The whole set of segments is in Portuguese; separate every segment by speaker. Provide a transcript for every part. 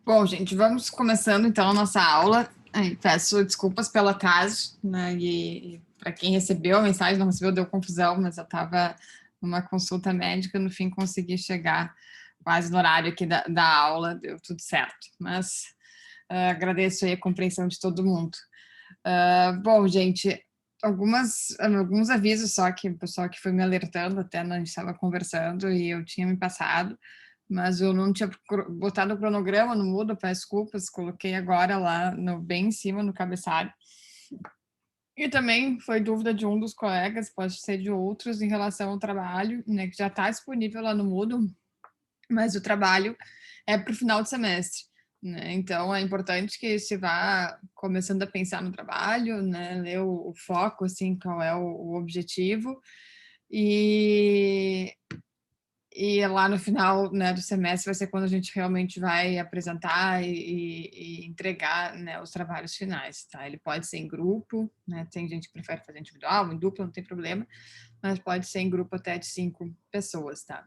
Speaker 1: Bom, gente, vamos começando então a nossa aula. Peço desculpas pelo atraso, né? E para quem recebeu a mensagem, não recebeu, deu confusão, mas eu estava numa consulta médica, no fim consegui chegar quase no horário aqui da aula, deu tudo certo. Mas agradeço aí a compreensão de todo mundo. Bom, gente, alguns avisos só que o pessoal que foi me alertando, até a gente estava conversando e eu tinha me passado, mas eu não tinha botado o cronograma no Moodle, peço desculpas, coloquei agora lá bem em cima no cabeçalho. E também foi dúvida de um dos colegas, pode ser de outros, em relação ao trabalho, né, que já está disponível lá no Moodle, mas o trabalho é para o final do semestre, né? Então é importante que se vá começando a pensar no trabalho, né? Ler o foco, assim, qual é o objetivo, e lá no final, né, do semestre vai ser quando a gente realmente vai apresentar e entregar, né, os trabalhos finais, tá? Ele pode ser em grupo, né? Tem gente que prefere fazer individual, em dupla, não tem problema, mas pode ser em grupo até de 5 pessoas, tá?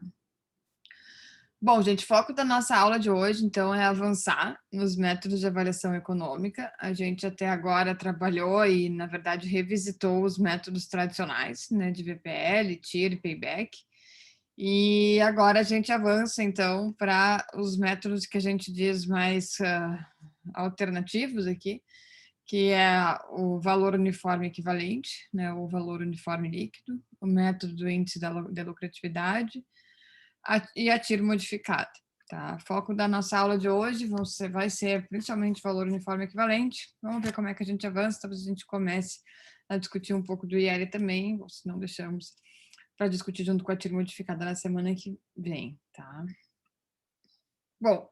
Speaker 1: Bom, gente, foco da nossa aula de hoje, então, é avançar nos métodos de avaliação econômica. A gente até agora trabalhou e, na verdade, revisitou os métodos tradicionais, né, de VPL, TIR e Payback. E agora a gente avança, então, para os métodos que a gente diz mais alternativos aqui, que é o valor uniforme equivalente, né, o valor uniforme líquido, o método do índice da lucratividade, e a TIR modificada. Tá? O foco da nossa aula de hoje vai ser principalmente valor uniforme equivalente. Vamos ver como é que a gente avança, talvez a gente comece a discutir um pouco do IL também, ou se não deixamos para discutir junto com a TIR modificada na semana que vem. Tá? Bom,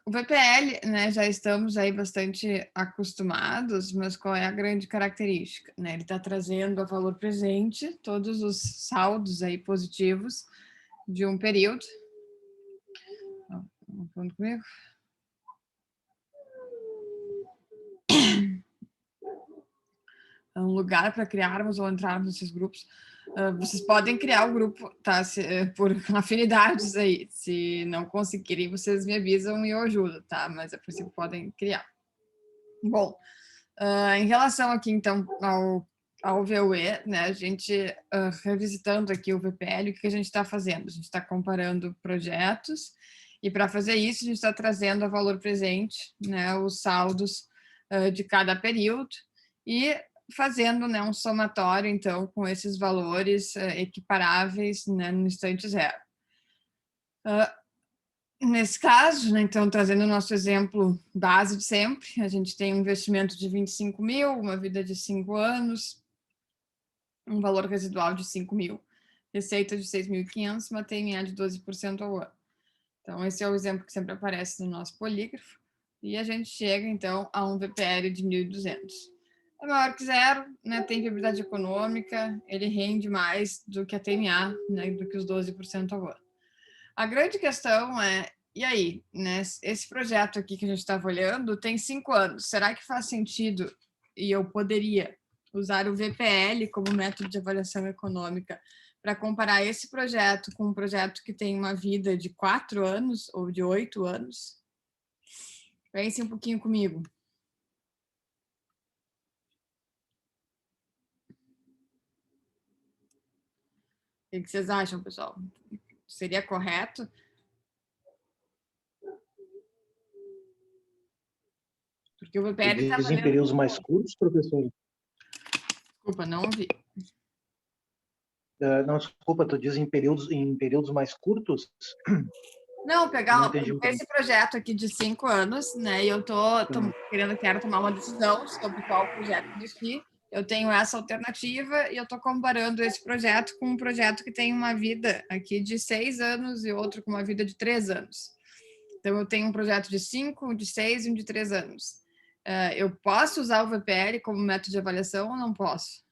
Speaker 1: o VPL, né, já estamos aí bastante acostumados, mas qual é a grande característica? Né? Ele está trazendo a valor presente todos os saldos aí positivos de um período. Falando comigo? É um lugar para criarmos ou entrarmos nesses grupos. Vocês podem criar o grupo, tá? Por afinidades aí. Se não conseguirem, vocês me avisam e eu ajudo, tá? Mas a princípio podem criar. Bom, em relação aqui, então, ao VUE, né? A gente, revisitando aqui o VPL, o que a gente está fazendo? A gente está comparando projetos e, para fazer isso, a gente está trazendo a valor presente, né? Os saldos de cada período e fazendo, né, um somatório, então, com esses valores equiparáveis, né, no instante zero. Nesse caso, né, então, trazendo o nosso exemplo base de sempre, a gente tem um investimento de 25 mil, uma vida de 5 anos, um valor residual de 5 mil, receita de 6.500, uma TMA de 12% ao ano. Então, esse é o exemplo que sempre aparece no nosso polígrafo, e a gente chega, então, a um VPL de 1.200. É maior que zero, né, tem viabilidade econômica, ele rende mais do que a TMA, né, do que os 12% ao ano. A grande questão é, e aí, né, esse projeto aqui que a gente estava olhando tem 5 anos, será que faz sentido e eu poderia usar o VPL como método de avaliação econômica para comparar esse projeto com um projeto que tem uma vida de 4 anos ou de 8 anos? Pense um pouquinho comigo. O que vocês acham, pessoal? Seria correto? Porque o VPL está
Speaker 2: Diz em períodos mais curtos, professor?
Speaker 1: Desculpa, não ouvi.
Speaker 2: Não, desculpa, tu diz em períodos mais curtos?
Speaker 1: Não, pegar
Speaker 2: Não entendi.
Speaker 1: esse projeto aqui de 5 anos, né? E eu quero tomar uma decisão sobre qual projeto investir. Eu tenho essa alternativa e eu estou comparando esse projeto com um projeto que tem uma vida aqui de 6 anos e outro com uma vida de 3 anos. Então, eu tenho um projeto de 5, de 6 e um de 3 anos. Eu posso usar o VPL como método de avaliação ou não posso?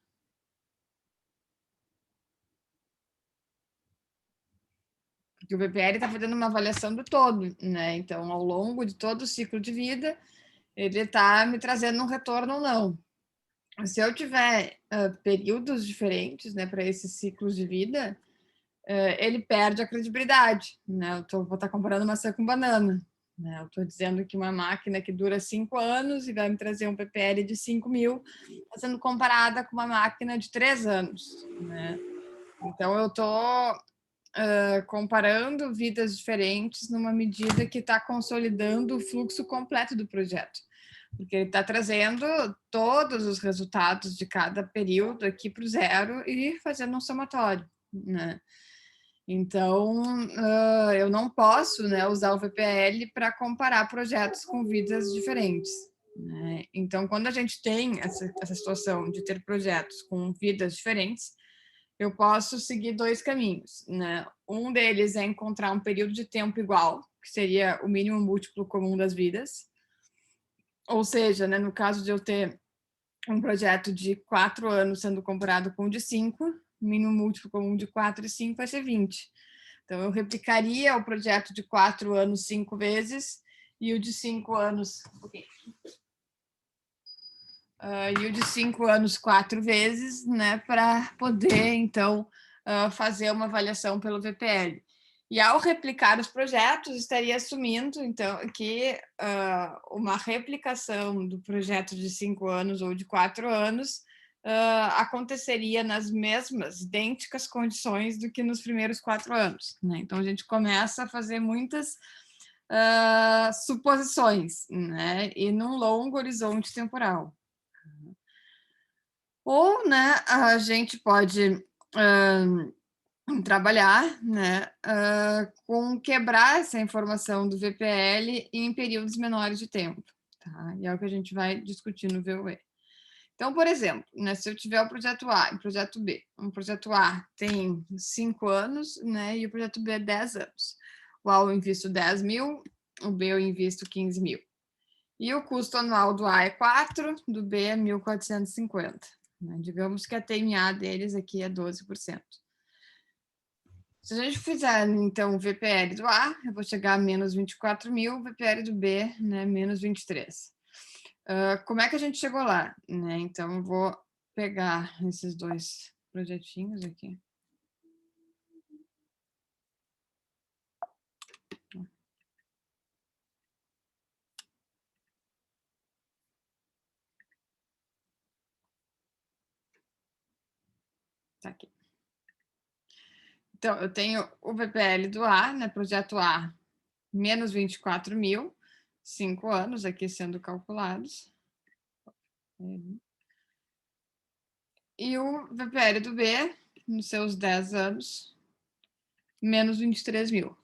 Speaker 1: Porque o VPL está fazendo uma avaliação do todo, né? Então, ao longo de todo o ciclo de vida, ele está me trazendo um retorno ou não. Se eu tiver períodos diferentes, né, para esses ciclos de vida, ele perde a credibilidade, né? Vou estar comparando maçã com banana. né? Eu estou dizendo que uma máquina que dura 5 anos e vai me trazer um PPL de 5.000 está sendo comparada com uma máquina de 3 anos, né? Então, eu estou comparando vidas diferentes numa medida que está consolidando o fluxo completo do projeto, porque ele está trazendo todos os resultados de cada período aqui para o zero e fazendo um somatório, né? Então, eu não posso, né, usar o VPL para comparar projetos com vidas diferentes, né? Então, quando a gente tem essa situação de ter projetos com vidas diferentes, eu posso seguir 2 caminhos, né? Um deles é encontrar um período de tempo igual, que seria o mínimo múltiplo comum das vidas. Ou seja, né, no caso de eu ter um projeto de 4 anos sendo comparado com o de 5, mínimo múltiplo comum de 4 e 5 vai ser 20. Então, eu replicaria o projeto de 4 anos 5 vezes e o de 5 anos... e o de 5 anos 4 vezes, né, para poder, então, fazer uma avaliação pelo VPL. E ao replicar os projetos, estaria assumindo, então, que uma replicação do projeto de 5 anos ou de 4 anos aconteceria nas mesmas, idênticas condições do que nos primeiros 4 anos, né? Então, a gente começa a fazer muitas suposições, né, e num longo horizonte temporal. Ou, né, a gente pode trabalhar, né, com quebrar essa informação do VPL em períodos menores de tempo, tá? E é o que a gente vai discutir no VUE. Então, por exemplo, né, se eu tiver o projeto A e o projeto B, o projeto A tem 5 anos, né, e o projeto B 10 anos. O A eu invisto 10.000, o B eu invisto 15.000. E o custo anual do A é 4, do B é 1.450. Né? Digamos que a TMA deles aqui é 12%. Se a gente fizer, então, o VPL do A, eu vou chegar a menos 24.000, o VPL do B, né, menos 23. Como é que a gente chegou lá? Né? Então, eu vou pegar esses 2 projetinhos aqui. Tá aqui. Então, eu tenho o VPL do A, né, projeto A, menos 24.000, 5 anos aqui sendo calculados. E o VPL do B, nos seus 10 anos, menos 23.000.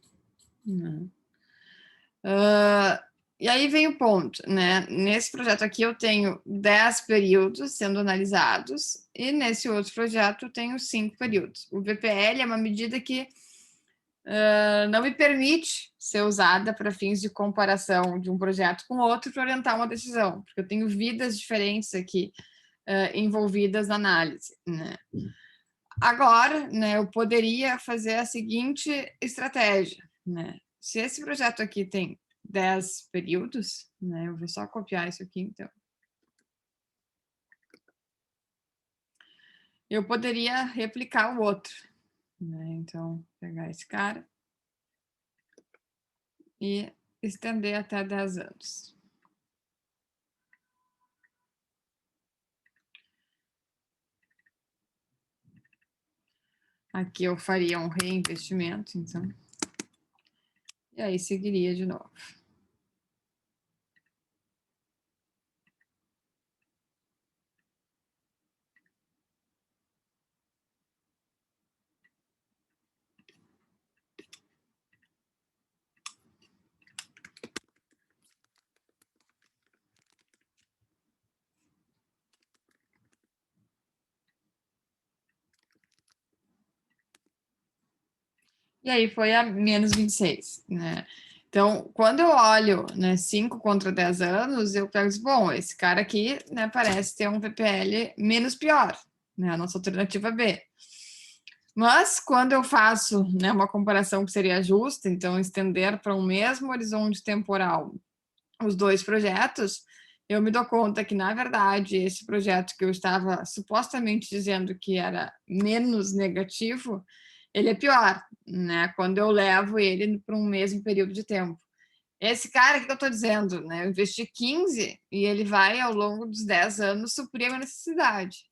Speaker 1: E aí vem o ponto, né? Nesse projeto aqui eu tenho 10 períodos sendo analisados e nesse outro projeto eu tenho 5 períodos. O VPL é uma medida que não me permite ser usada para fins de comparação de um projeto com outro para orientar uma decisão, porque eu tenho vidas diferentes aqui envolvidas na análise, né? Agora, né, eu poderia fazer a seguinte estratégia, né? Se esse projeto aqui tem 10 períodos, né? Eu vou só copiar isso aqui, então. Eu poderia replicar o outro, né? Então, pegar esse cara e estender até 10 anos. Aqui eu faria um reinvestimento, então. E aí seguiria de novo. E aí foi a menos 26, né? Então, quando eu olho, né, 5 contra 10 anos, eu penso, bom, esse cara aqui, né, parece ter um VPL menos pior, né, a nossa alternativa B. Mas, quando eu faço, né, uma comparação que seria justa, então, estender para um mesmo horizonte temporal os 2 projetos, eu me dou conta que, na verdade, esse projeto que eu estava supostamente dizendo que era menos negativo, ele é pior, né? Quando eu levo ele para um mesmo período de tempo. Esse cara que eu estou dizendo, né? Eu investi 15 e ele vai, ao longo dos 10 anos, suprir a minha necessidade.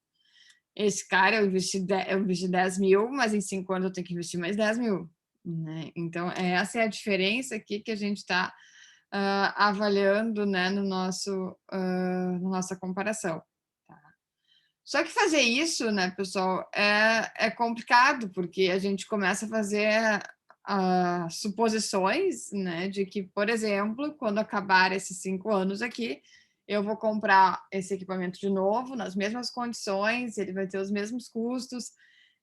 Speaker 1: Esse cara, eu investi 10 mil, mas em 5 anos eu tenho que investir mais 10 mil. Né? Então, essa é a diferença aqui que a gente está avaliando, né, no na nossa comparação. Tá? Só que fazer isso, né, pessoal, é complicado, porque a gente começa a fazer suposições, né, de que, por exemplo, quando acabar esses 5 anos aqui, eu vou comprar esse equipamento de novo, nas mesmas condições, ele vai ter os mesmos custos,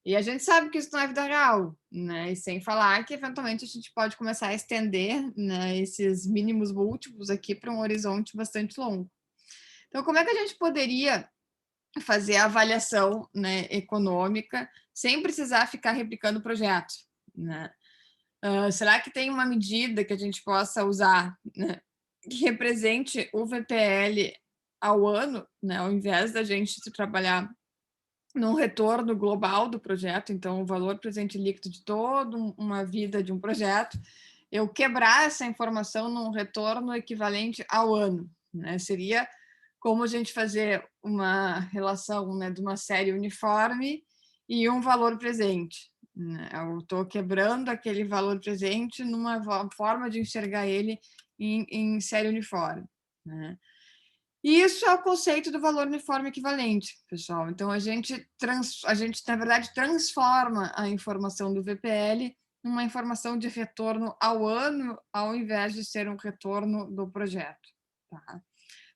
Speaker 1: e a gente sabe que isso não é vida real, né? E sem falar que, eventualmente, a gente pode começar a estender, né, esses mínimos múltiplos aqui para um horizonte bastante longo. Então, como é que a gente poderia fazer a avaliação, né, econômica sem precisar ficar replicando o projeto, né? Será que tem uma medida que a gente possa usar, né, que represente o VPL ao ano, né, ao invés da gente trabalhar num retorno global do projeto, então o valor presente líquido de toda uma vida de um projeto, eu quebrar essa informação num retorno equivalente ao ano, né? Seria como a gente fazer uma relação, né, de uma série uniforme e um valor presente. Né? Eu estou quebrando aquele valor presente numa forma de enxergar ele em série uniforme. Né? E isso é o conceito do valor uniforme equivalente, pessoal. Então, a gente, na verdade, transforma a informação do VPL numa informação de retorno ao ano, ao invés de ser um retorno do projeto. Tá?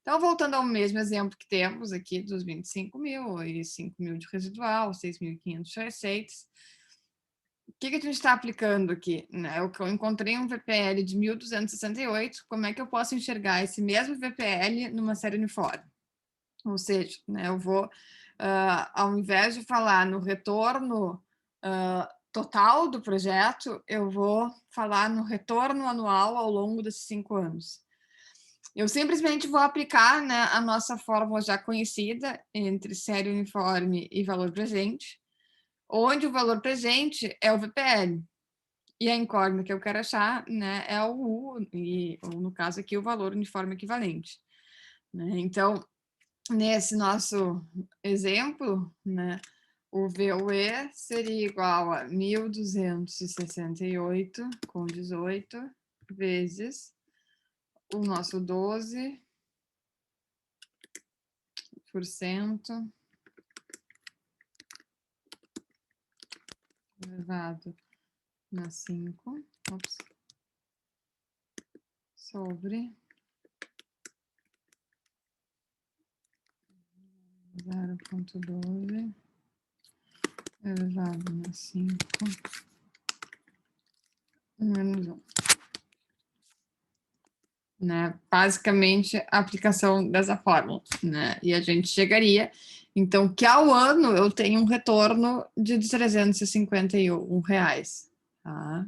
Speaker 1: Então, voltando ao mesmo exemplo que temos aqui dos 25 mil e 5 mil de residual, 6.500 de receitas, o que a gente está aplicando aqui? Né? Eu encontrei um VPL de 1.268, como é que eu posso enxergar esse mesmo VPL numa série uniforme? Ou seja, né, eu vou, ao invés de falar no retorno total do projeto, eu vou falar no retorno anual ao longo desses 5 anos. Eu simplesmente vou aplicar, né, a nossa fórmula já conhecida entre série uniforme e valor presente, onde o valor presente é o VPL. E a incógnita que eu quero achar, né, é o U, ou no caso aqui, o valor uniforme equivalente. Né? Então, nesse nosso exemplo, né, o VUE seria igual a 1.268,18 vezes o nosso 12% elevado na 5, sobre 0,12 elevado na 5 menos 1. Né? Basicamente, a aplicação dessa fórmula. Né? E a gente chegaria, então, que ao ano eu tenho um retorno de R$351. Tá?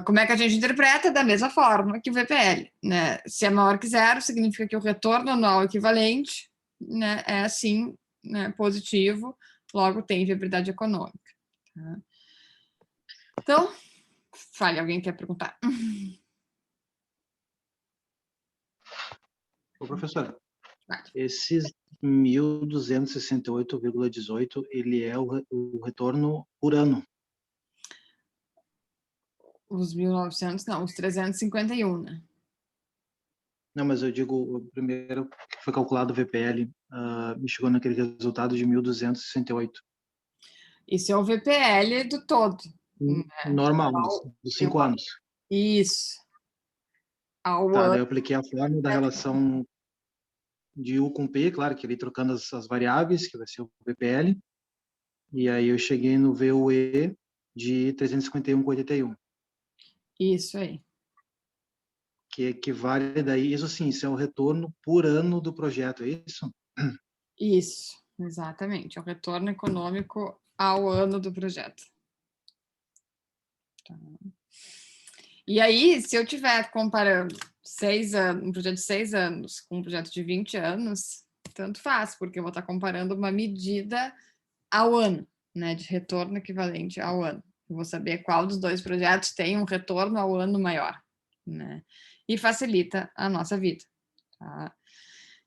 Speaker 1: Como é que a gente interpreta? Da mesma forma que o VPL. Né? Se é maior que zero, significa que o retorno anual equivalente, né, é, assim, né, positivo, logo tem viabilidade econômica. Tá? Então, fale, alguém quer perguntar?
Speaker 2: Ô, professora, esses 1.268,18, ele é o retorno por ano.
Speaker 1: Os 1.900, não, os 351, né?
Speaker 2: Não, mas eu digo, o primeiro que foi calculado o VPL, me chegou naquele resultado de 1.268.
Speaker 1: Isso é o VPL do todo. Né?
Speaker 2: Normal, dos 5 anos.
Speaker 1: Isso. Ao
Speaker 2: Tá,
Speaker 1: ano.
Speaker 2: daí eu apliquei a fórmula da relação de U com P, claro que ele trocando as variáveis, que vai ser o VPL, e aí eu cheguei no VUE de 351,81.
Speaker 1: Isso aí.
Speaker 2: Que equivale daí, isso sim, isso é o retorno por ano do projeto, é isso?
Speaker 1: Isso, exatamente. É o retorno econômico ao ano do projeto. Tá. E aí, se eu estiver comparando 6 anos, um projeto de 6 anos com um projeto de 20 anos, tanto faz, porque eu vou estar comparando uma medida ao ano, né, de retorno equivalente ao ano. Eu vou saber qual dos dois projetos tem um retorno ao ano maior. né? E facilita a nossa vida, tá?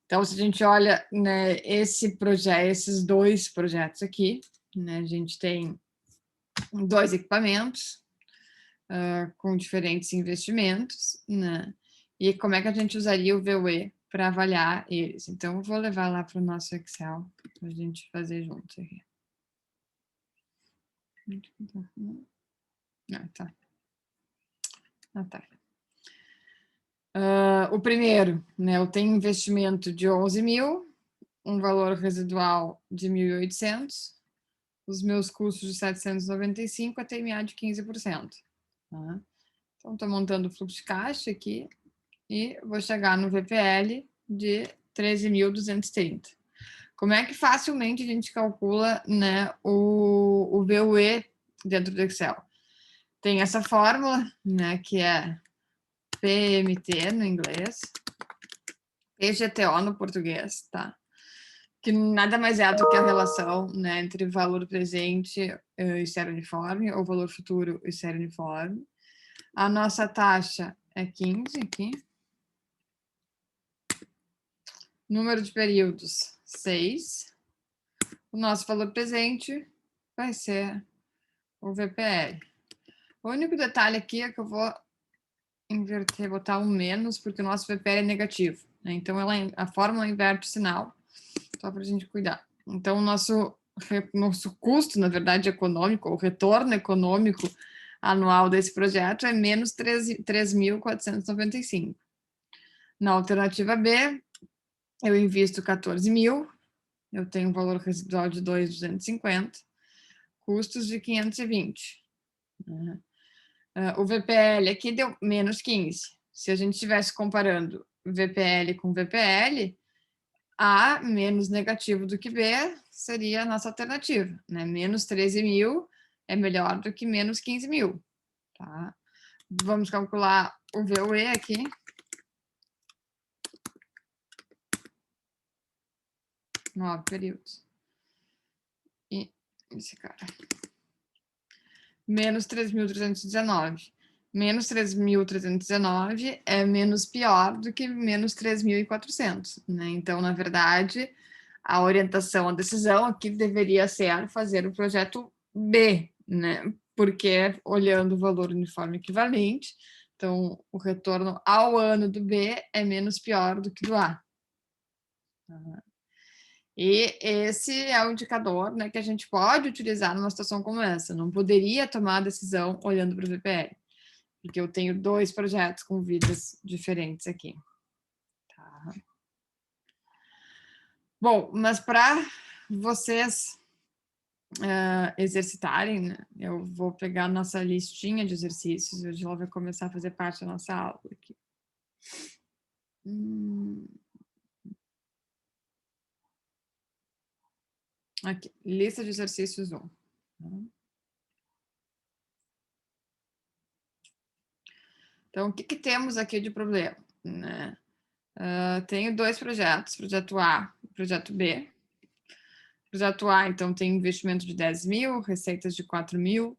Speaker 1: Então, se a gente olha, né, esses 2 projetos aqui, né, a gente tem 2 equipamentos com diferentes investimentos, né? E como é que a gente usaria o VUE para avaliar eles? Então, eu vou levar lá para o nosso Excel para a gente fazer juntos aqui. Ah, tá. Ah, tá. O primeiro, né, eu tenho investimento de 11 mil, um valor residual de 1.800, os meus custos de 795, a TMA de 15%. Tá? Então, estou montando o fluxo de caixa aqui e vou chegar no VPL de 13.230. Como é que facilmente a gente calcula, né, o VUE dentro do Excel? Tem essa fórmula, né, que é PMT no inglês, PGTO no português, tá? Que nada mais é do que a relação, né, entre valor presente e série uniforme, ou valor futuro e série uniforme. A nossa taxa é 15 aqui. Número de períodos, 6. O nosso valor presente vai ser o VPL. O único detalhe aqui é que eu vou inverter, botar um menos, porque o nosso VPL é negativo, né? Então, a fórmula inverte o sinal, só para a gente cuidar. Então, o nosso custo, na verdade, econômico, o retorno econômico anual desse projeto é menos 3.495. Na alternativa B, eu invisto 14 mil, eu tenho um valor residual de 2.250, custos de 520. O VPL aqui deu menos 15. Se a gente estivesse comparando VPL com VPL, A menos negativo do que B seria a nossa alternativa, né? Menos 13 mil é melhor do que menos 15 mil, tá? Vamos calcular o VUE aqui. Nove períodos. E esse cara. Menos 3.319. Menos 3.319 é menos pior do que menos 3.400, né? Então, na verdade, a orientação, a decisão aqui deveria ser fazer o projeto B, né? Porque olhando o valor uniforme equivalente, então o retorno ao ano do B é menos pior do que do A. E esse é o indicador, né, que a gente pode utilizar numa situação como essa. Não poderia tomar a decisão olhando para o VPL, porque eu tenho 2 projetos com vidas diferentes aqui. Tá. Bom, mas para vocês exercitarem, né, eu vou pegar a nossa listinha de exercícios, hoje ela vai começar a fazer parte da nossa aula aqui. Aqui, lista de exercícios 1. Então, o que temos aqui de problema? Né? Tenho 2 projetos, projeto A e projeto B. Projeto A, então, tem investimento de 10 mil, receitas de 4 mil,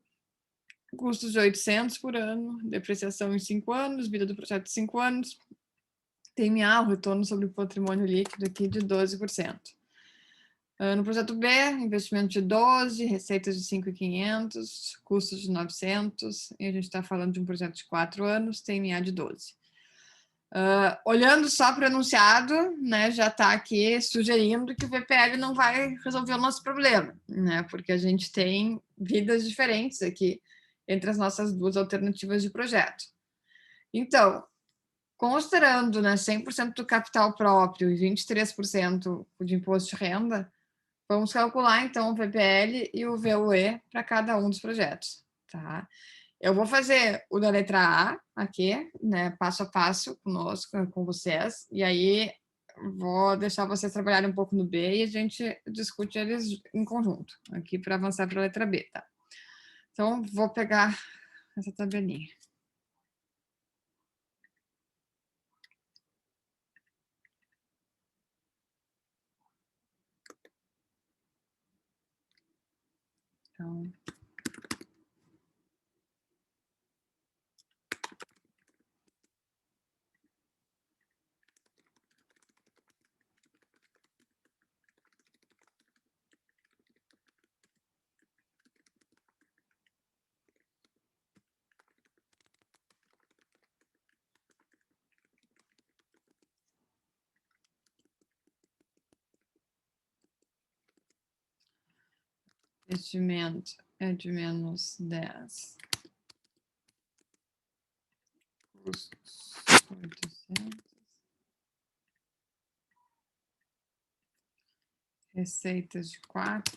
Speaker 1: custos de 800 por ano, depreciação em 5 anos, vida do projeto de 5 anos, TMA, o retorno sobre o patrimônio líquido aqui de 12%. No projeto B, investimento de 12, receitas de 5.500, custos de 900, e a gente está falando de um projeto de 4 anos, TMA de 12. Olhando só para o enunciado, né, já está aqui sugerindo que o VPL não vai resolver o nosso problema, né, porque a gente tem vidas diferentes aqui entre as nossas 2 alternativas de projeto. Então, considerando, né, 100% do capital próprio e 23% de imposto de renda, vamos calcular, então, o VPL e o VUE para cada um dos projetos, tá? Eu vou fazer o da letra A aqui, né, passo a passo conosco, com vocês, e aí vou deixar vocês trabalharem um pouco no B e a gente discute eles em conjunto, aqui para avançar para a letra B, tá? Então, vou pegar essa tabelinha. Então, investimento é de menos 10. Custos 800. Receitas de 4.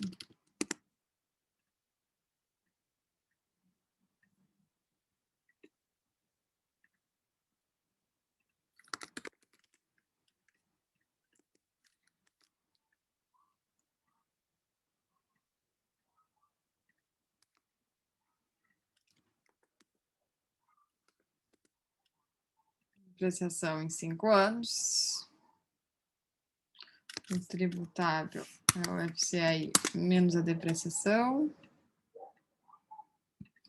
Speaker 1: Depreciação em 5 anos. O tributável é o FCI menos a depreciação.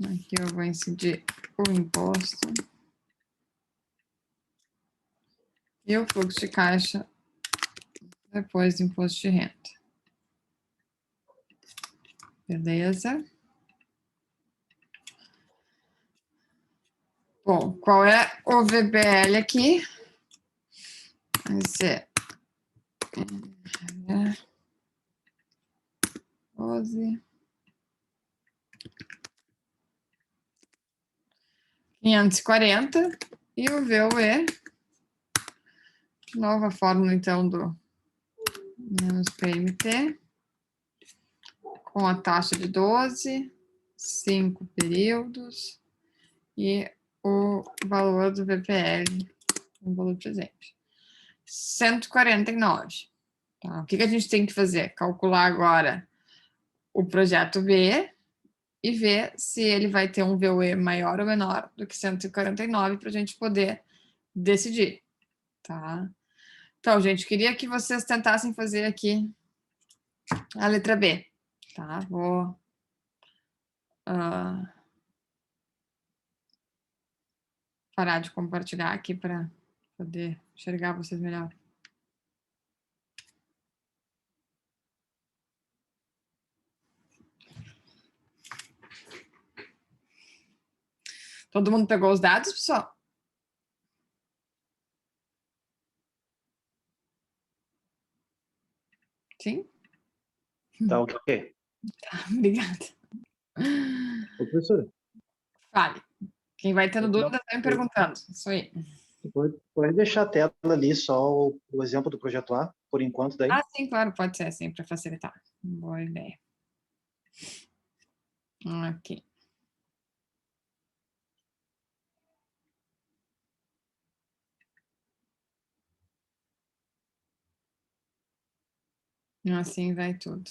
Speaker 1: Aqui eu vou incidir o imposto. E o fluxo de caixa depois do imposto de renda. Beleza? Bom, qual é o VBL aqui? Vai ser 12. 540. E o VUE, de novo a fórmula então do menos PMT, com a taxa de 12, 5 períodos e o valor do VPL, o valor presente. 149. Tá? O que a gente tem que fazer? Calcular agora o projeto B e ver se ele vai ter um VUE maior ou menor do que 149 para a gente poder decidir. Tá? Então, gente, queria que vocês tentassem fazer aqui a letra B. Tá? Vou parar de compartilhar aqui para poder enxergar vocês melhor. Todo mundo pegou os dados, pessoal? Sim?
Speaker 2: Tá ok.
Speaker 1: Tá, obrigada.
Speaker 2: Ô, professora.
Speaker 1: Fale. Quem vai tendo dúvida, está me perguntando. Isso aí.
Speaker 2: Pode deixar a tela ali, só o exemplo do projeto A, por enquanto, daí.
Speaker 1: Ah, sim, claro, pode ser assim, para facilitar. Boa ideia. Ok. Assim vai tudo.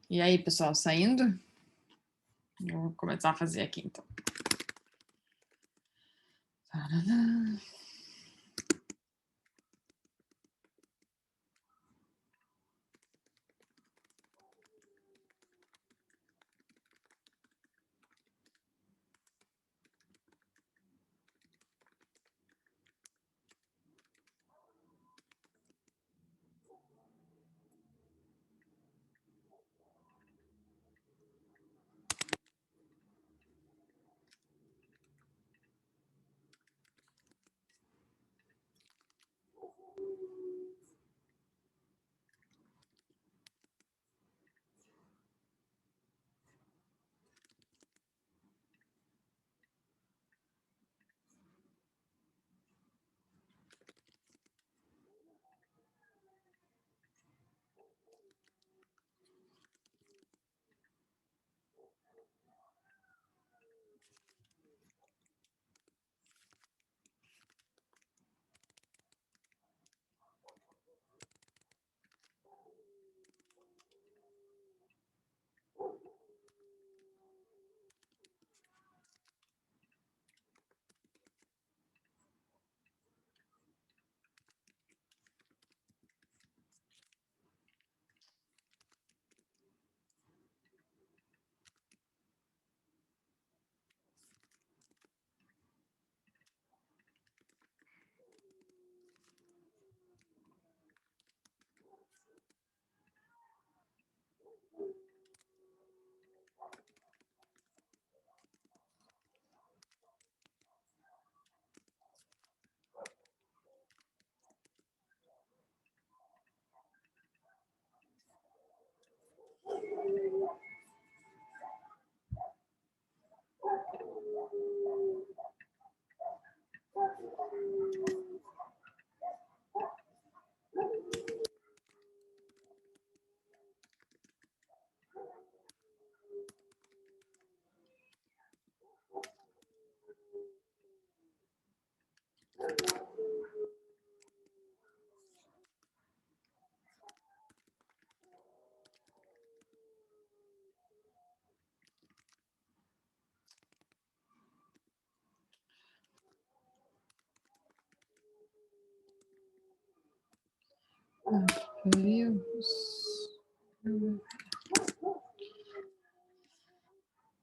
Speaker 1: E aí, pessoal, saindo? Eu vou começar a fazer aqui, então.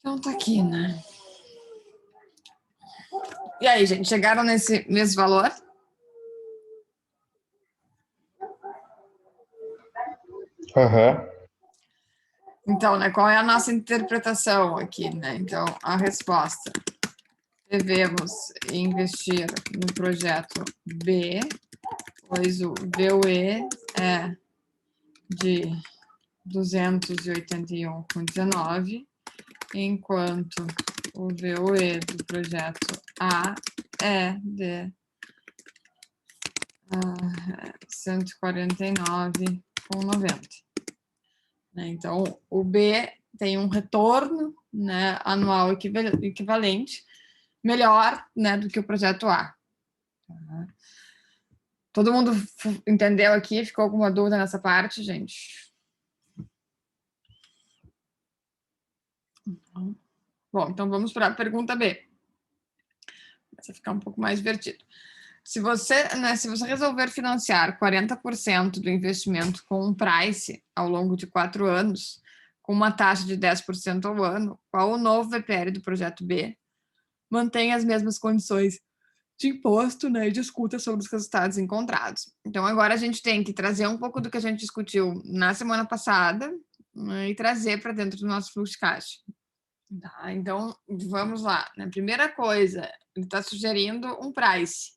Speaker 1: Então tá aqui, né? E aí, gente, chegaram nesse mesmo valor?
Speaker 3: Aham.
Speaker 1: Então, né, qual é a nossa interpretação aqui, né? Então, a resposta. Devemos investir no projeto B, pois o VUE é de 281,19, enquanto o VUE do projeto A é de 149,90. Então, o B tem um retorno, né, anual equivalente, melhor, né, do que o projeto A. Todo mundo entendeu aqui? Ficou alguma dúvida nessa parte, gente? Bom, então vamos para a pergunta B. Vai ficar um pouco mais divertido. Se você resolver financiar 40% do investimento com um price ao longo de 4 anos, com uma taxa de 10% ao ano, qual o novo VPL do projeto B? mantém as mesmas condições de imposto, né, e discuta sobre os resultados encontrados. Então, agora a gente tem que trazer um pouco do que a gente discutiu na semana passada, né, e trazer para dentro do nosso fluxo de caixa. Tá, então, vamos lá. A primeira coisa, ele está sugerindo um price.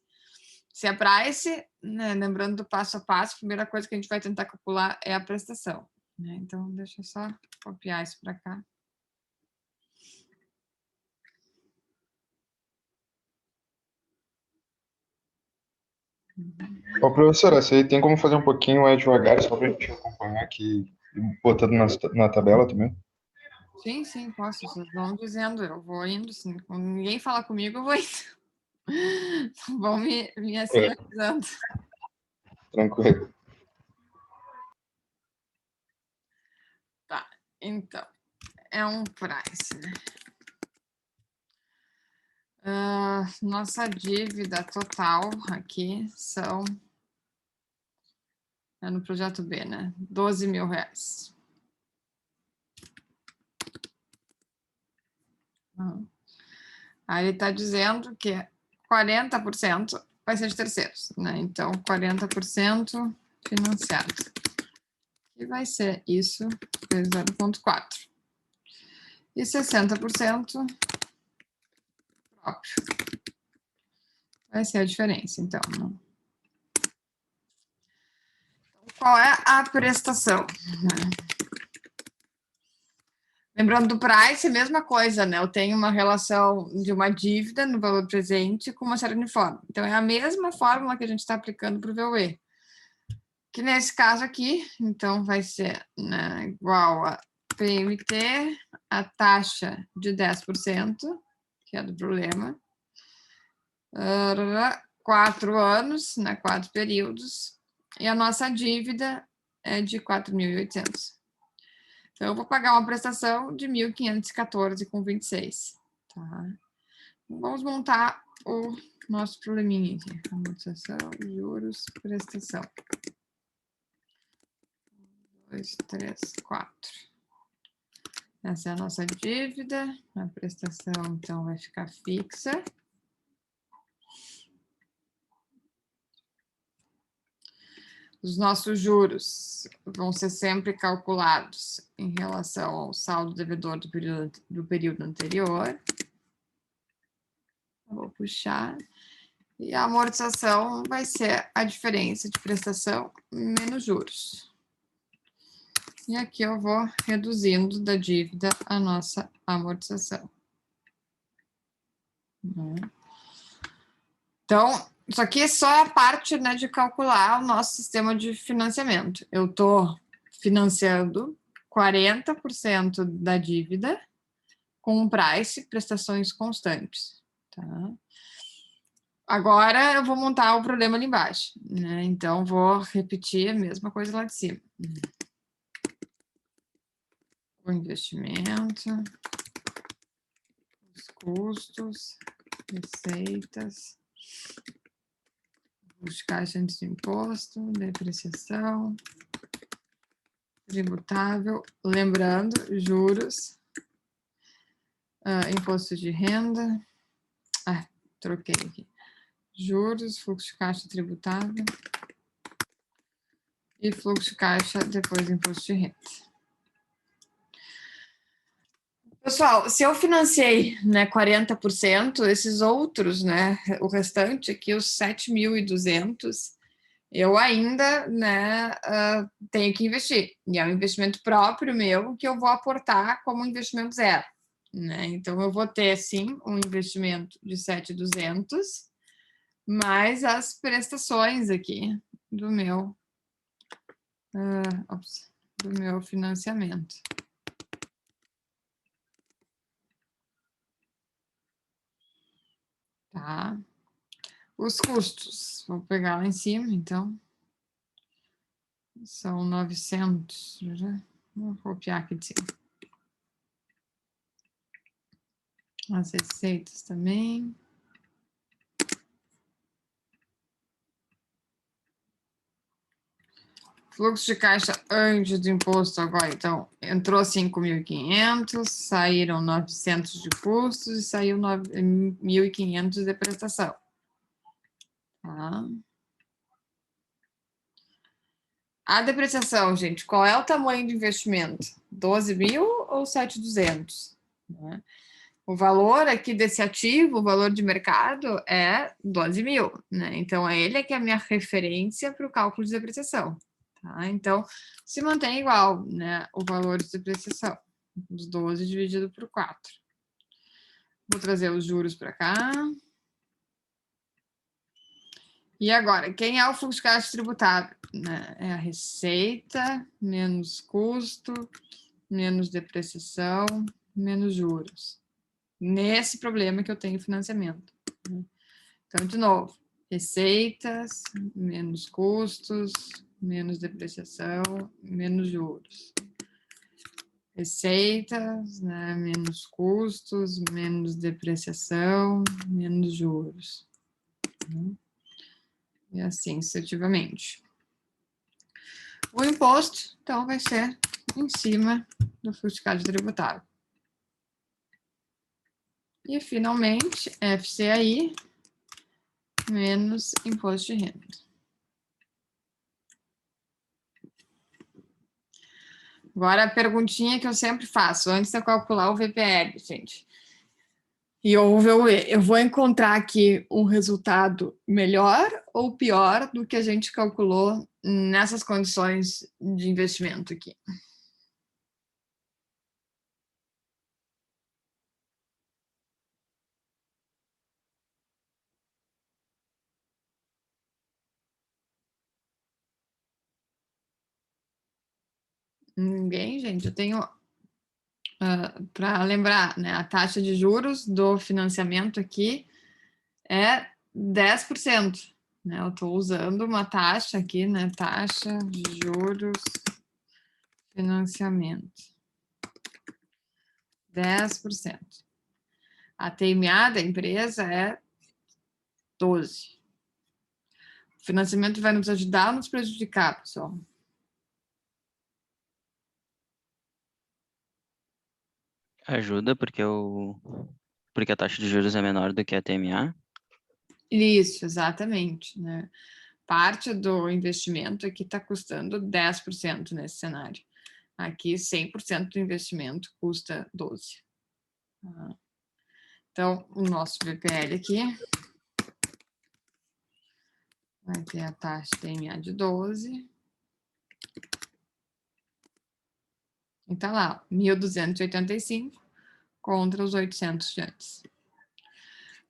Speaker 1: Se é price, né, lembrando do passo a passo, a primeira coisa que a gente vai tentar calcular é a prestação. Né? Então, deixa eu só copiar isso para cá.
Speaker 3: Ô, professora, você tem como fazer um pouquinho mais devagar, só para a gente acompanhar aqui, botando na tabela também?
Speaker 1: Sim, sim, posso. Vocês vão dizendo, eu vou indo. Assim, quando ninguém fala comigo, eu vou indo. Vão me assinalizando.
Speaker 3: Tranquilo.
Speaker 1: Tá, então, é um price, né? Nossa dívida total aqui são, no projeto B, né? R$12.000. Aí ele está dizendo que 40% vai ser de terceiros, né? Então, 40% financiado. E vai ser isso, 0,4. E 60% próprio. Vai ser a diferença, então. Né? Qual é a prestação? Lembrando do price, mesma coisa, né? Eu tenho uma relação de uma dívida no valor presente com uma série uniforme. Então, é a mesma fórmula que a gente está aplicando para o VUE. Que nesse caso aqui, então, vai ser, né, igual a PMT, a taxa de 10%, que é do problema, 4 anos, né, 4 períodos, e a nossa dívida é de 4.800. Então, eu vou pagar uma prestação de 1.514,26. Tá? Vamos montar o nosso probleminha aqui. Amortização, juros, prestação. 2, 3, 4. Essa é a nossa dívida. A prestação, então, vai ficar fixa. Os nossos juros vão ser sempre calculados em relação ao saldo devedor do período anterior. Vou puxar. E a amortização vai ser a diferença de prestação menos juros. E aqui eu vou reduzindo da dívida a nossa amortização. Então, isso aqui é só a parte, né, de calcular o nosso sistema de financiamento. Eu estou financiando 40% da dívida com um price, prestações constantes. Tá? Agora eu vou montar o problema ali embaixo. Né? Então, vou repetir a mesma coisa lá de cima. O investimento, os custos, receitas, os caixa antes de imposto, depreciação, tributável, lembrando, juros, imposto de renda, troquei aqui, juros, fluxo de caixa tributável e fluxo de caixa depois do imposto de renda. Pessoal, se eu financiei, né, 40%, esses outros, né, o restante aqui, os 7.200, eu ainda, né, tenho que investir. E é um investimento próprio meu que eu vou aportar como investimento zero. Né? Então, eu vou ter, sim, um investimento de 7.200, mais as prestações aqui do meu, financiamento. Tá? Os custos, vou pegar lá em cima, então, são 900, vou copiar aqui de cima. As receitas também. Fluxo de caixa antes do imposto agora, então, entrou 5.500, saíram 900 de custos e saiu 1.500 de prestação. Tá? A depreciação, gente, qual é o tamanho do investimento? 12 mil ou 7.200? Né? O valor aqui desse ativo, o valor de mercado, é 12 mil. Né? Então, ele é que é a minha referência para o cálculo de depreciação. Tá? Então, se mantém igual, né, o valor de depreciação. Os 12 dividido por 4. Vou trazer os juros para cá. E agora, quem é o fluxo de caixa tributável? Né? É a receita, menos custo, menos depreciação, menos juros. Nesse problema que eu tenho financiamento. Então, de novo, receitas, menos custos, menos depreciação, menos juros. Receitas, né, menos custos, menos depreciação, menos juros. E assim sucessivamente. O imposto, então, vai ser em cima do fluxo de caixa tributável. E, finalmente, FCAI menos imposto de renda. Agora, a perguntinha que eu sempre faço, antes de eu calcular o VPL, gente. E eu vou encontrar aqui um resultado melhor ou pior do que a gente calculou nessas condições de investimento aqui. Ninguém, gente. Eu tenho, para lembrar, né, a taxa de juros do financiamento aqui é 10%. Né? Eu estou usando uma taxa aqui, né? Taxa de juros financiamento. 10%. A TMA da empresa é 12%. O financiamento vai nos ajudar ou nos prejudicar, pessoal?
Speaker 4: Ajuda, porque a taxa de juros é menor do que a TMA.
Speaker 1: Isso, exatamente. Né? Parte do investimento aqui está custando 10% nesse cenário. Aqui, 100% do investimento custa 12%. Então, o nosso VPL aqui vai ter a taxa TMA de 12%. E está lá, 1.285 contra os 800 de antes.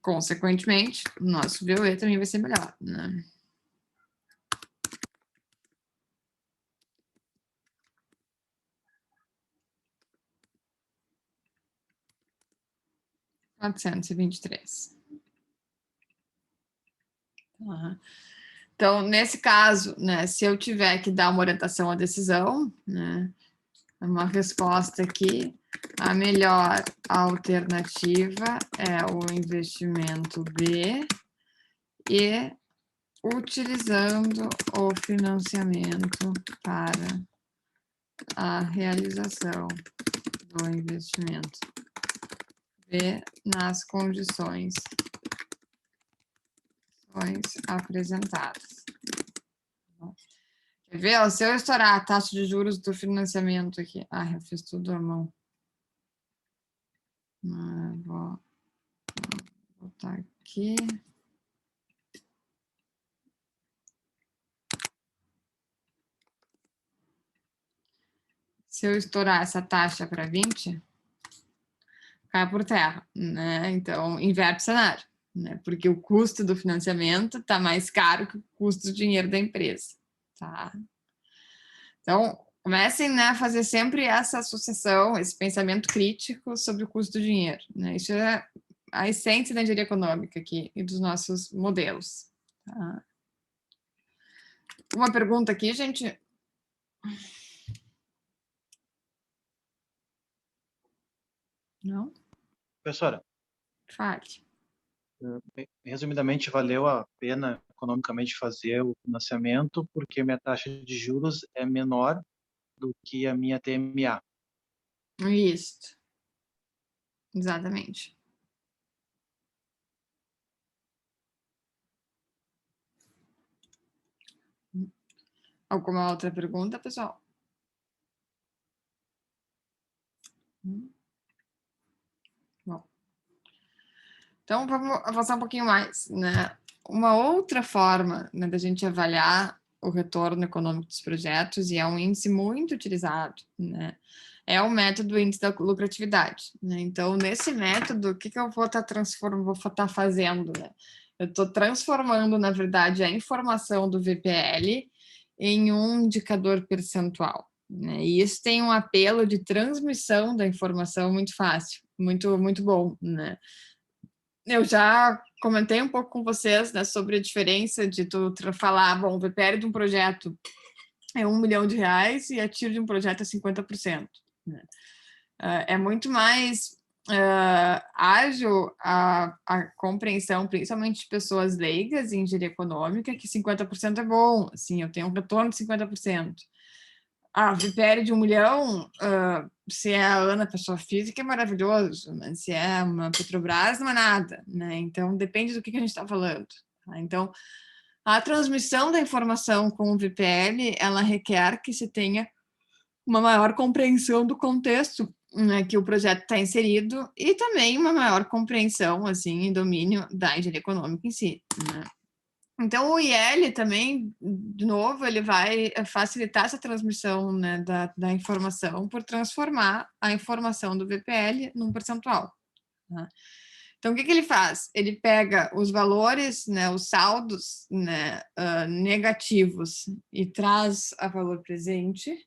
Speaker 1: Consequentemente, o nosso VOE também vai ser melhor, né? R$ 423. Então, nesse caso, né, se eu tiver que dar uma orientação à decisão, né, uma resposta aqui, a melhor alternativa é o investimento B e utilizando o financiamento para a realização do investimento B nas condições apresentadas. Quer ver? Se eu estourar a taxa de juros do financiamento aqui. Eu fiz tudo à mão. Vou botar aqui. Se eu estourar essa taxa para 20, cai por terra, né? Então, inverte o cenário, né? Porque o custo do financiamento está mais caro que o custo do dinheiro da empresa, tá? Então, comecem, né, a fazer sempre essa associação, esse pensamento crítico sobre o custo do dinheiro, né? Isso é a essência da engenharia econômica aqui e dos nossos modelos. Tá? Uma pergunta aqui, gente. Não?
Speaker 2: Professora,
Speaker 1: Fale.
Speaker 2: resumidamente, valeu a pena economicamente fazer o financiamento, porque minha taxa de juros é menor do que a minha TMA.
Speaker 1: Isso, exatamente. Alguma outra pergunta, pessoal? Bom. Então, vamos avançar um pouquinho mais, né? Uma outra forma, né, da gente avaliar o retorno econômico dos projetos, e é um índice muito utilizado, né? É o método índice da lucratividade, né? Então, nesse método, o que eu vou estar fazendo, né? Eu estou transformando, na verdade, a informação do VPL em um indicador percentual, né? E isso tem um apelo de transmissão da informação muito fácil, muito bom, né? Eu já comentei um pouco com vocês, né, sobre a diferença de tu falar, bom, o VPL de um projeto é R$1 milhão e a TIR de um projeto é 50%. Né? É muito mais ágil a compreensão, principalmente de pessoas leigas em engenharia econômica, que 50% é bom, assim, eu tenho um retorno de 50%. VPL de R$1 milhão, se é a Ana, pessoa física, é maravilhoso, mas se é uma Petrobras, não é nada, né? Então, depende do que a gente está falando. Tá? Então, a transmissão da informação com o VPL, ela requer que se tenha uma maior compreensão do contexto, né, que o projeto está inserido e também uma maior compreensão, assim, e domínio da engenharia econômica em si, né? Então, o IL também, de novo, ele vai facilitar essa transmissão, né, da informação por transformar a informação do VPL num percentual. Tá? Então, o que ele faz? Ele pega os valores, né, os saldos, né, negativos e traz a valor presente,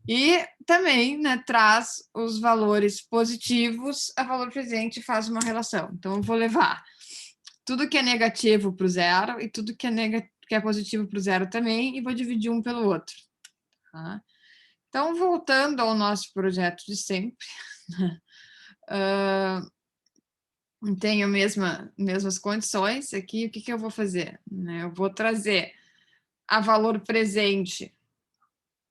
Speaker 1: e também, né, traz os valores positivos a valor presente e faz uma relação. Então, eu vou levar tudo que é negativo para o zero e tudo que é positivo para o zero também, e vou dividir um pelo outro. Tá? Então, voltando ao nosso projeto de sempre, tenho mesmas condições aqui, o que eu vou fazer? Eu vou trazer a valor presente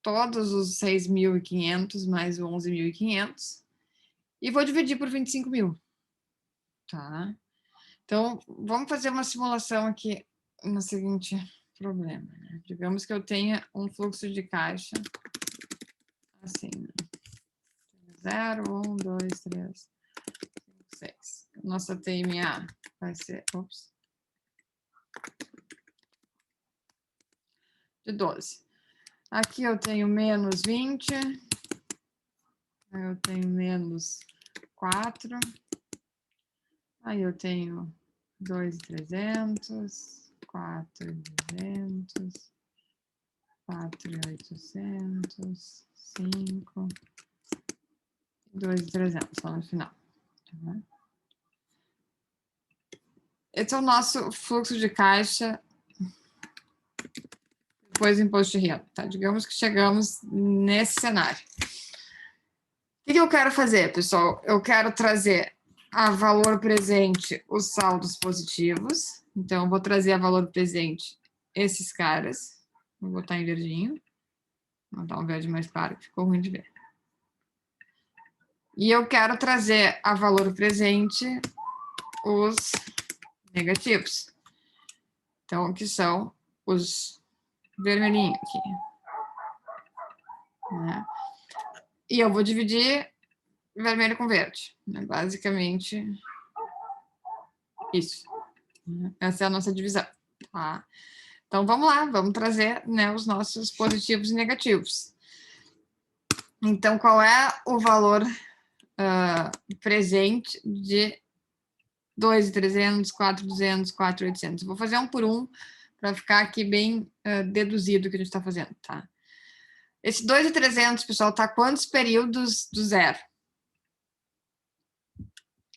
Speaker 1: todos os 6.500 mais o 11.500 e vou dividir por 25 mil. Tá? Então, vamos fazer uma simulação aqui no seguinte problema. Né? Digamos que eu tenha um fluxo de caixa assim, né? 0, 1, 2, 3, 5, 6. Nossa TMA vai ser, de 12. Aqui eu tenho menos 20, aí eu tenho menos 4, aí eu tenho 2.300, 4.200, 4.800, 5, 2.300, só no final. Tá? Esse é o nosso fluxo de caixa depois do imposto de renda. Tá? Digamos que chegamos nesse cenário. O que eu quero fazer, pessoal? Eu quero trazer a valor presente os saldos positivos. Então, eu vou trazer a valor presente esses caras. Vou botar em verdinho. Vou botar um verde mais claro, que ficou ruim de ver. E eu quero trazer a valor presente os negativos. Então, que são os vermelhinhos aqui. Né? E eu vou dividir vermelho com verde. Né? Basicamente, isso. Essa é a nossa divisão. Tá? Então, vamos lá, vamos trazer, né, os nossos positivos e negativos. Então, qual é o valor presente de 2.300, 4.200, 4.800? Vou fazer um por um para ficar aqui bem deduzido o que a gente está fazendo, tá? Esse 2.300, pessoal, tá quantos períodos do zero?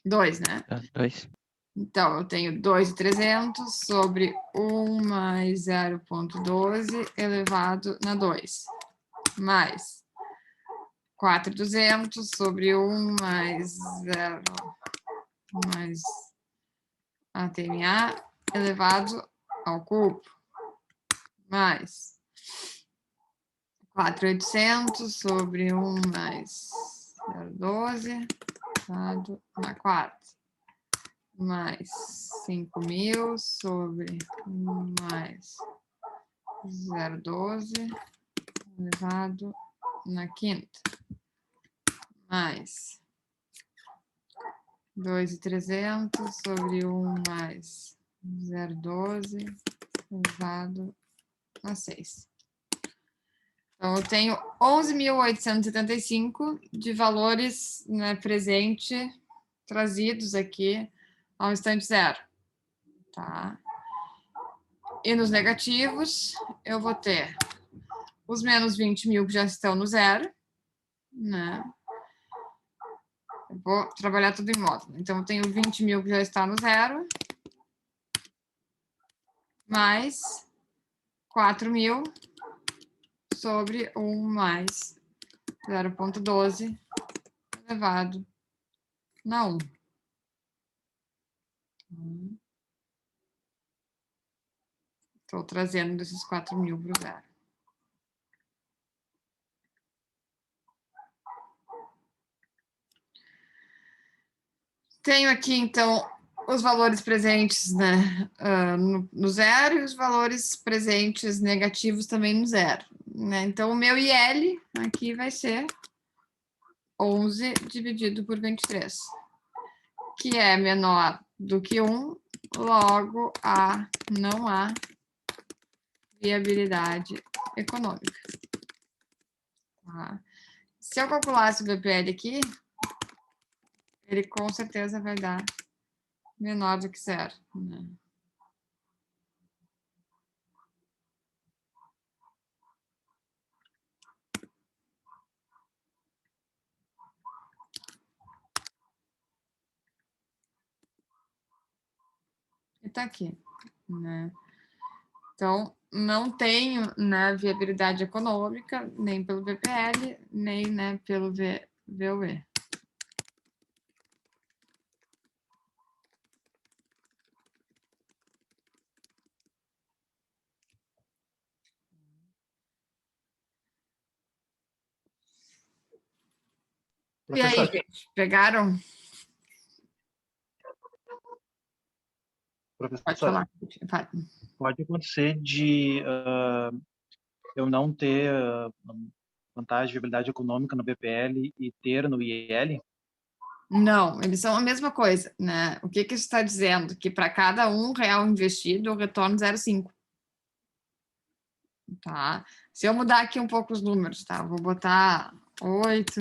Speaker 1: 2, né?
Speaker 4: 2.
Speaker 1: Então, eu tenho 2.300 sobre 1 mais 0,12 elevado na 2, mais 4.200 sobre 1 mais 0 mais a TMA elevado ao cubo, mais 4.800 sobre 1 mais 0,12, dado na quarta, mais 5.000 sobre 1 mais 0,12, elevado na quinta, mais 2.300 sobre 1 mais 0,12, elevado a 6. Então, eu tenho 11.875 de valores, né, presente, trazidos aqui ao instante zero. Tá? E nos negativos, eu vou ter os menos 20.000 que já estão no zero, né? Eu vou trabalhar tudo em módulo. Então, eu tenho 20.000 que já está no zero, mais 4.000 sobre 1 mais 0,12 elevado na 1. Estou trazendo desses 4.000 para o zero. Tenho aqui, então, os valores presentes, né, no zero e os valores presentes negativos também no zero. Né? Então, o meu IL aqui vai ser 11 dividido por 23, que é menor do que 1, logo não há viabilidade econômica. Tá? Se eu calculasse o VPL aqui, ele com certeza vai dar menor do que zero. Né? E tá aqui. Né? Então, não tenho, né, viabilidade econômica, nem pelo VPL, nem, né, pelo VOE. E aí,
Speaker 2: Professor,
Speaker 1: gente, pegaram? Pode
Speaker 2: professor,
Speaker 1: falar.
Speaker 2: pode acontecer de eu não ter vantagem de viabilidade econômica no BPL e ter no IL?
Speaker 1: Não, eles são a mesma coisa, né? O que isso está dizendo? Que para cada R$1 investido, eu retorno 0,5. Tá? Se eu mudar aqui um pouco os números, tá? Vou botar 8,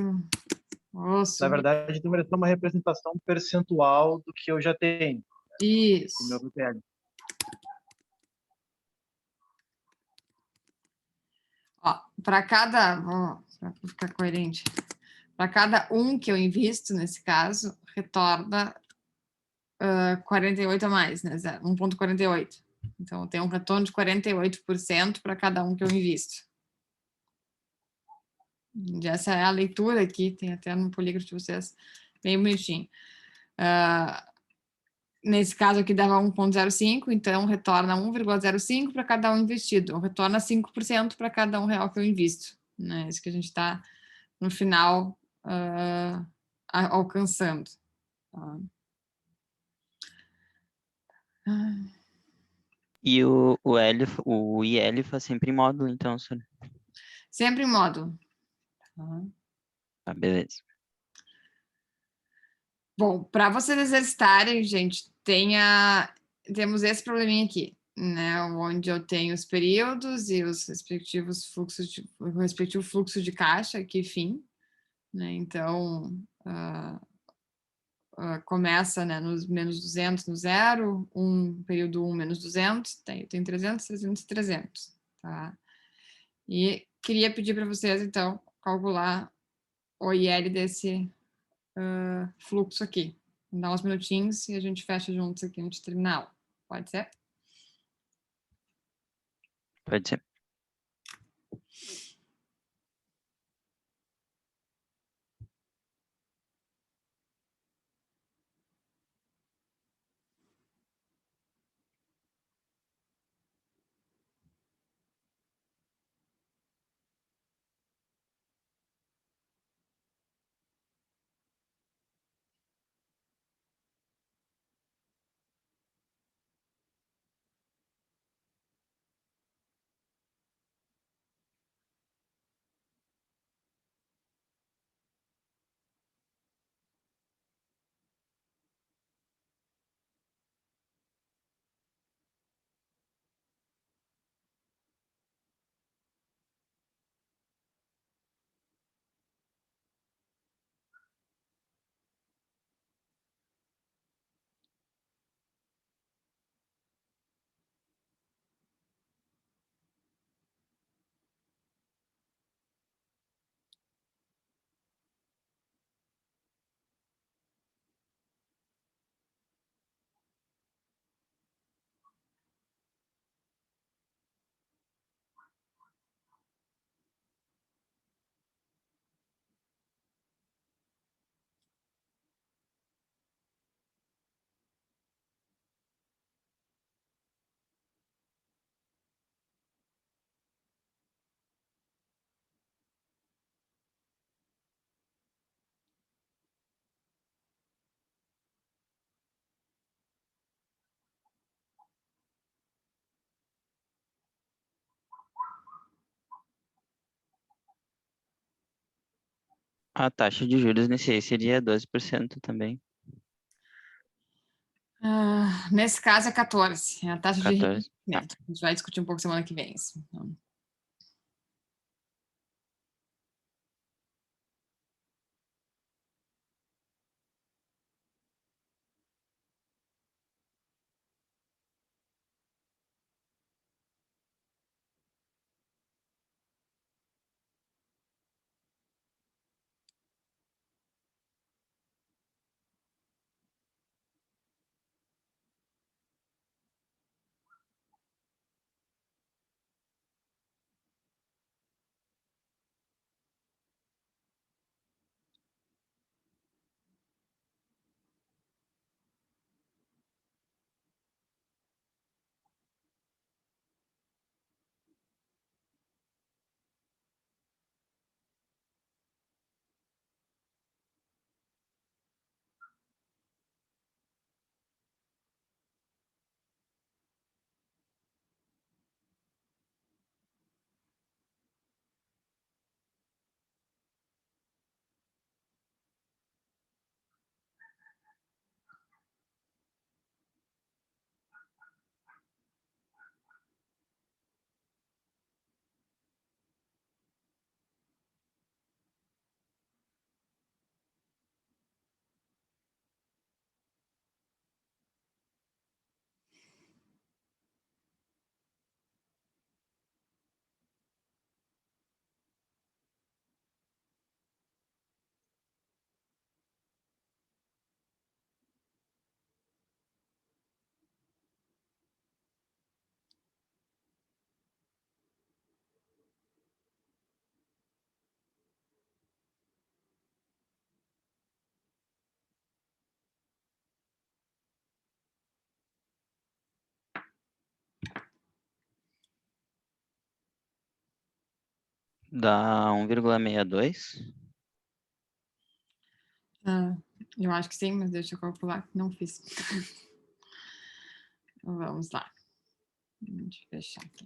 Speaker 2: Na verdade, deveria ser uma representação percentual do que eu já tenho no meu
Speaker 1: Isso.
Speaker 2: BPL.
Speaker 1: Para cada, para ficar coerente, para cada que eu invisto, nesse caso, retorna 48 a mais, né? 1,48. Então, tem um retorno de 48% para cada que eu invisto. E essa é a leitura aqui, tem até no polígrafo de vocês, bem bonitinho. Nesse caso aqui dava 1,05, então retorna 1,05 para cada investido, retorna 5% para cada R$1 que eu invisto. Né? Isso que a gente está, no final, alcançando. Tá?
Speaker 4: E o IL faz sempre em módulo, então, senhor?
Speaker 1: Sempre em módulo.
Speaker 4: Ah, beleza.
Speaker 1: Bom, para vocês exercitarem, gente, temos esse probleminha aqui, né? Onde eu tenho os períodos e os respectivos fluxos, o respectivo fluxo de caixa aqui, fim. Né? Então, começa, né, nos menos 200 no zero, período 1 menos 200, tem 300, 300 e 300. Tá? E queria pedir para vocês, então, calcular o IL desse fluxo aqui. Dá uns minutinhos e a gente fecha juntos aqui antes de terminar a aula. Pode ser?
Speaker 4: Pode ser. A taxa de juros nesse aí seria 12% também.
Speaker 1: Nesse caso é 14, é a taxa de
Speaker 4: 14.
Speaker 1: enriquecimento. A gente vai discutir um pouco semana que vem isso. Então,
Speaker 4: Dá 1,62.
Speaker 1: eu acho que sim, mas deixa eu calcular, não fiz. Vamos lá. Deixa eu fechar aqui.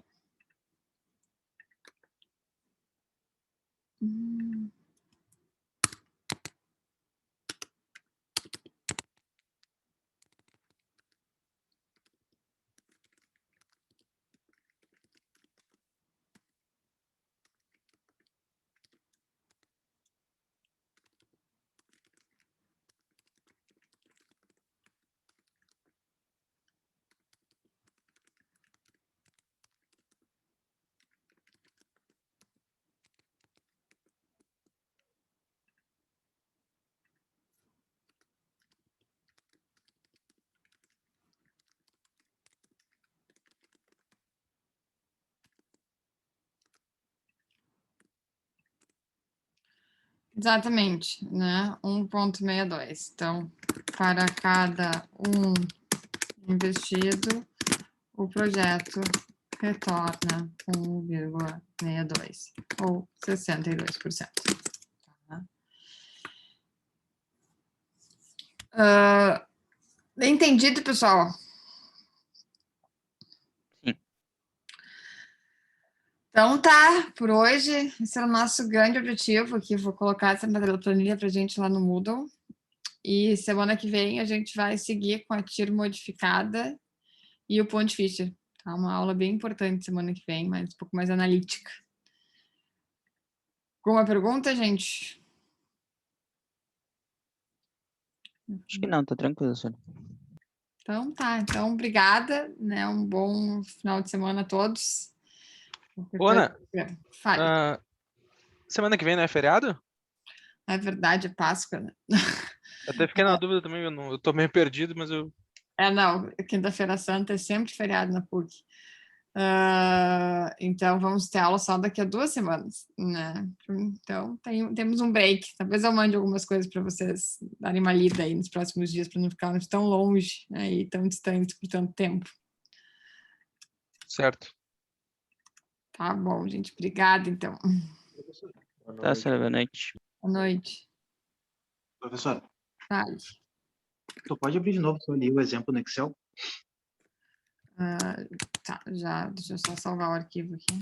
Speaker 1: Exatamente, né? 1,62. Então, para cada um investido, o projeto retorna 1,62 ou 62%. Tá? Entendido, pessoal?
Speaker 4: Sim.
Speaker 1: Então tá, por hoje, esse é o nosso grande objetivo aqui. Vou colocar essa planilha para a gente lá no Moodle. E semana que vem a gente vai seguir com a TIR modificada e o Ponte Fischer. Tá? Uma aula bem importante semana que vem, mas um pouco mais analítica. Alguma pergunta, gente?
Speaker 4: Acho que não, tá tranquilo, senhor.
Speaker 1: Então tá, então obrigada, né? Um bom final de semana a todos.
Speaker 5: Ana,
Speaker 1: Fale.
Speaker 5: semana que vem não é feriado?
Speaker 1: É verdade, é Páscoa, né?
Speaker 5: Eu até fiquei na dúvida também, eu tô meio perdido, mas eu...
Speaker 1: Não, quinta-feira santa é sempre feriado na PUC. Então vamos ter aula só daqui a 2 semanas, né? Então temos um break. Talvez eu mande algumas coisas para vocês darem uma lida aí nos próximos dias para não ficarmos tão longe, né, e tão distantes por tanto tempo.
Speaker 5: Certo.
Speaker 1: Tá bom, gente. Obrigada, então.
Speaker 4: Tá, senhor, boa noite.
Speaker 1: Boa noite.
Speaker 2: Professor,
Speaker 1: Fale.
Speaker 2: tu pode abrir de novo ali o exemplo no Excel?
Speaker 1: Tá, já. Deixa eu só salvar o arquivo aqui.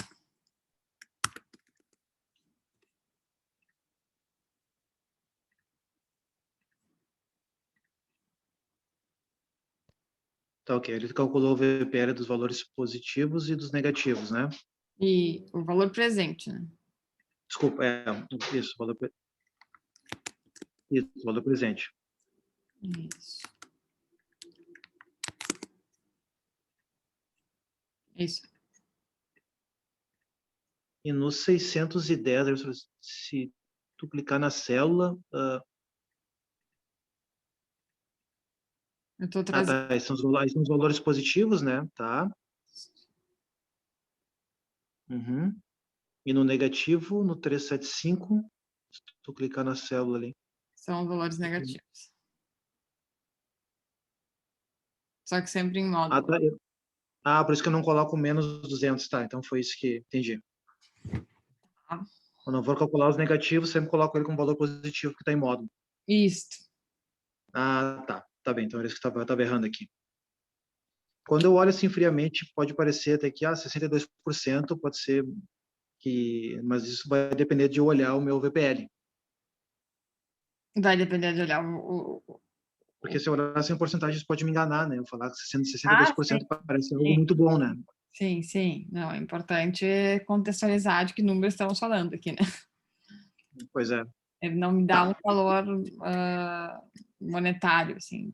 Speaker 2: Tá, ok. Ele calculou o VPL dos valores positivos e dos negativos, né?
Speaker 1: E o valor presente, né?
Speaker 2: Desculpa, isso, valor presente.
Speaker 1: Isso. Isso.
Speaker 2: E no 610, se tu clicar na célula...
Speaker 1: Eu estou trazendo.
Speaker 2: tá, esses são os valores positivos, né? Tá. Uhum. E no negativo, no 375, se tu clicar na célula ali.
Speaker 1: São os valores negativos. Só que sempre em módulo.
Speaker 2: Por isso que eu não coloco menos 200, tá? Então foi isso que entendi.
Speaker 1: Tá.
Speaker 2: Quando eu for calcular os negativos, sempre coloco ele com valor positivo que está em módulo.
Speaker 1: Isso.
Speaker 2: Tá. Tá bem, então era isso que eu estava errando aqui. Quando eu olho assim friamente, pode parecer até que 62% pode ser que... Mas isso vai depender de eu olhar o meu VPL.
Speaker 1: Vai depender de olhar
Speaker 2: Porque se eu olhar assim, porcentagens pode me enganar, né? Eu falar que 62%
Speaker 1: sim,
Speaker 2: parece algo
Speaker 1: sim.
Speaker 2: muito bom, né?
Speaker 1: Sim. Não, é importante contextualizar de que números estamos falando aqui, né?
Speaker 2: Pois é.
Speaker 1: Ele não me dá um valor monetário, assim.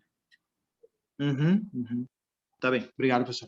Speaker 2: Uhum. Tá bem. Obrigado, professor.